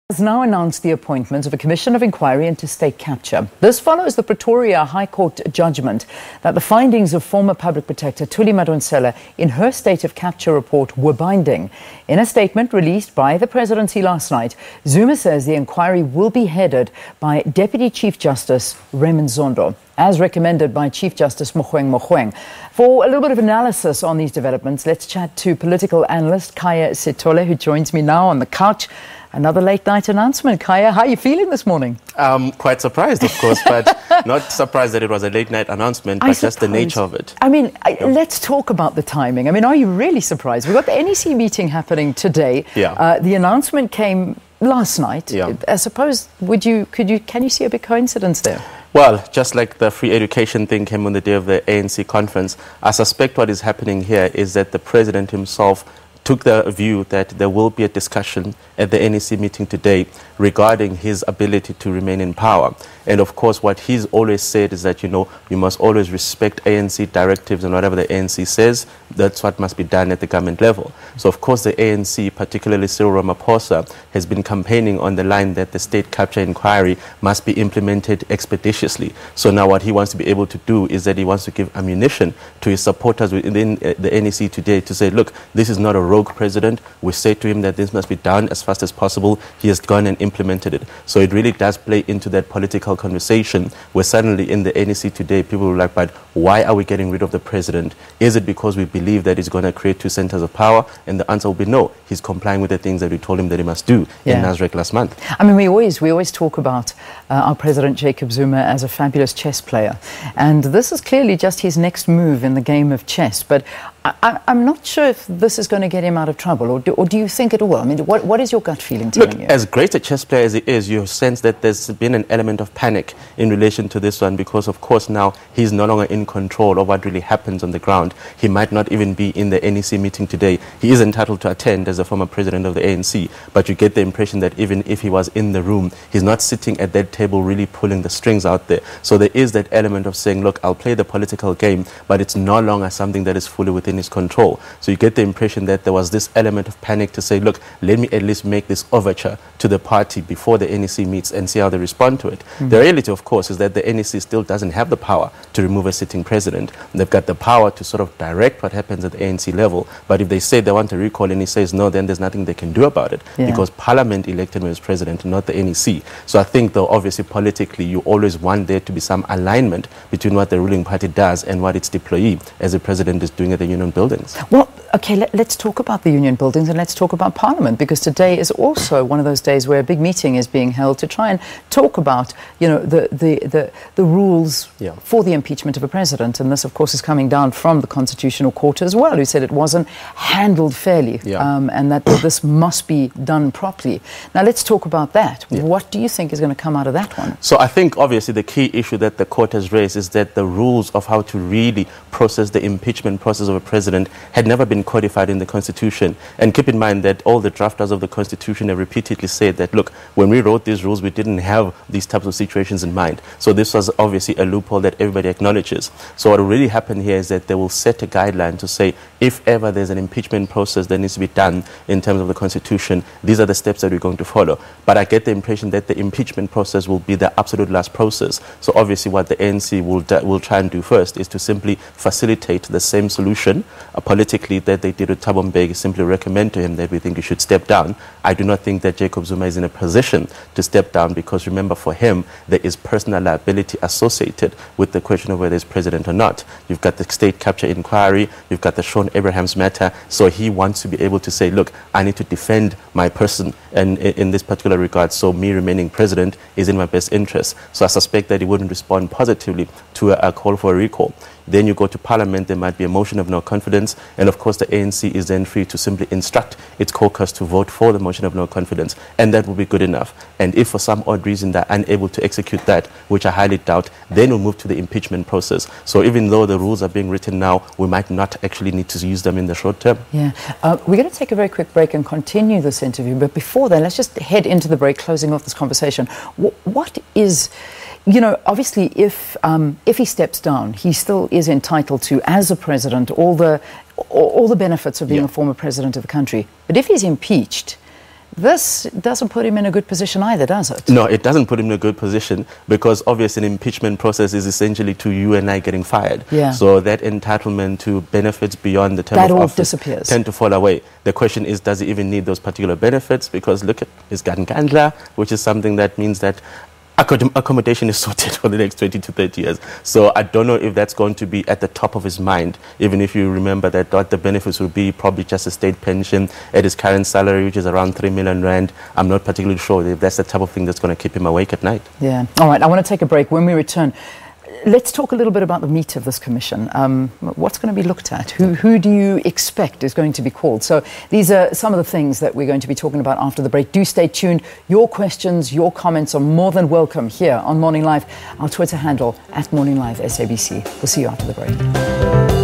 Has now announced the appointment of a commission of inquiry into state capture. This follows the Pretoria High Court judgment that the findings of former Public Protector Thuli Madonsela in her state of capture report were binding. In a statement released by the presidency last night, Zuma says the inquiry will be headed by Deputy Chief Justice Raymond Zondo, as recommended by Chief Justice Mogoeng Mogoeng. For a little bit of analysis on these developments, let's chat to political analyst Khaya Sithole, who joins me now on the couch. Another late-night announcement. Khaya, how are you feeling this morning? Quite surprised, of course, but not surprised that it was a late-night announcement, but just the nature of it. I mean, let's talk about the timing. I mean, are you really surprised? We've got the NEC meeting happening today. Yeah. The announcement came last night. Yeah. I suppose, can you see a big coincidence there? Well, just like the free education thing came on the day of the ANC conference, I suspect what is happening here is that the president himself took the view that there will be a discussion at the NEC meeting today regarding his ability to remain in power. And of course, what he's always said is that, you must always respect ANC directives, and whatever the ANC says, that's what must be done at the government level. So of course, the ANC, particularly Cyril Ramaphosa, has been campaigning on the line that the state capture inquiry must be implemented expeditiously. So now what he wants to be able to do is that he wants to give ammunition to his supporters within the NEC today to say, look, this is not a rogue president. We say to him that this must be done as fast as possible. He has gone and implemented it. So it really does play into that political conversation where suddenly in the NEC today, people are like, but why are we getting rid of the president? Is it because we believe that he's going to create two centers of power? And the answer will be no. He's complying with the things that we told him that he must do in Nasrec last month. I mean, we always talk about our president, Jacob Zuma, as a fabulous chess player. And this is clearly just his next move in the game of chess. But I'm not sure if this is going to get him out of trouble, or do you think it will? I mean, what is your gut feeling telling you? As great a chess player as he is, you sense that there's been an element of panic in relation to this one because, of course, now he's no longer in control of what really happens on the ground. He might not even be in the NEC meeting today. He is entitled to attend as a former president of the ANC, but you get the impression that even if he was in the room, he's not sitting at that table really pulling the strings out there. So there is that element of saying, look, I'll play the political game, but it's no longer something that is fully within his control. So you get the impression that there was this element of panic to say, look, let me at least make this overture to the party before the NEC meets and see how they respond to it. The reality, of course, is that the NEC still doesn't have the power to remove a sitting president. They've got the power to sort of direct what happens at the ANC level. But if they say they want to recall and he says no, then there's nothing they can do about it because Parliament elected him as president, not the NEC. So I think, though, obviously, politically, you always want there to be some alignment between what the ruling party does and what its deployee as the president is doing at the union buildings. Well, okay, let's talk about the union buildings and let's talk about Parliament, because today is also one of those days where a big meeting is being held to try and talk about, the rules for the impeachment of a president. And this, of course, is coming down from the Constitutional Court as well, who said it wasn't handled fairly and that this must be done properly. Now, let's talk about that. What do you think is going to come out of that one? So I think, obviously, the key issue that the court has raised is that the rules of how to really process the impeachment process of a president had never been codified in the Constitution. And keep in mind that all the drafters of the Constitution have repeatedly said that, look, when we wrote these rules, we didn't have these types of situations in mind. So this was obviously a loophole that everybody acknowledges. So what will really happen here is that they will set a guideline to say, if ever there's an impeachment process that needs to be done in terms of the Constitution, these are the steps that we're going to follow. But I get the impression that the impeachment process will be the absolute last process. So obviously what the ANC will try and do first is to simply facilitate the same solution politically that they did with Thabo Mbeki, simply recommend to him that we think he should step down. I do not think that Jacob Zuma is in a position to step down because, remember, for him, there is personal liability associated with the question of whether he's president or not. You've got the state capture inquiry, you've got the Sean Abraham's matter, so he wants to be able to say, look, I need to defend my person and in this particular regard, so me remaining president is in my best interest. So I suspect that he wouldn't respond positively to a call for a recall. Then you go to Parliament, there might be a motion of no confidence, and of course the ANC is then free to simply instruct its caucus to vote for the motion of no confidence, and that will be good enough. And if for some odd reason they're unable to execute that, which I highly doubt, then we'll move to the impeachment process. So even though the rules are being written now, we might not actually need to use them in the short term. Yeah. We're going to take a very quick break and continue this interview, but before then, let's just head into the break, closing off this conversation. What is... obviously, if he steps down, he still is entitled to, as a president, all the benefits of being a former president of the country. But if he's impeached, This doesn't put him in a good position either, does it? No, it doesn't put him in a good position because obviously an impeachment process is essentially to you and I getting fired. Yeah. So that entitlement to benefits beyond the term of office disappears. Tend to fall away. The question is, does he even need those particular benefits? Because look at his Gandla, which is something that means that accommodation is sorted for the next 20 to 30 years. So I don't know if that's going to be at the top of his mind, even if you remember that what the benefits would be, probably just a state pension at his current salary, which is around 3 million rand. I'm not particularly sure if that's the type of thing that's going to keep him awake at night. Yeah. All right, I want to take a break. When we return, let's talk a little bit about the meat of this commission. What's going to be looked at? Who do you expect is going to be called? So these are some of the things that we're going to be talking about after the break. Do stay tuned. Your questions, your comments are more than welcome here on Morning Live. Our Twitter handle @MorningLive SABC. We'll see you after the break.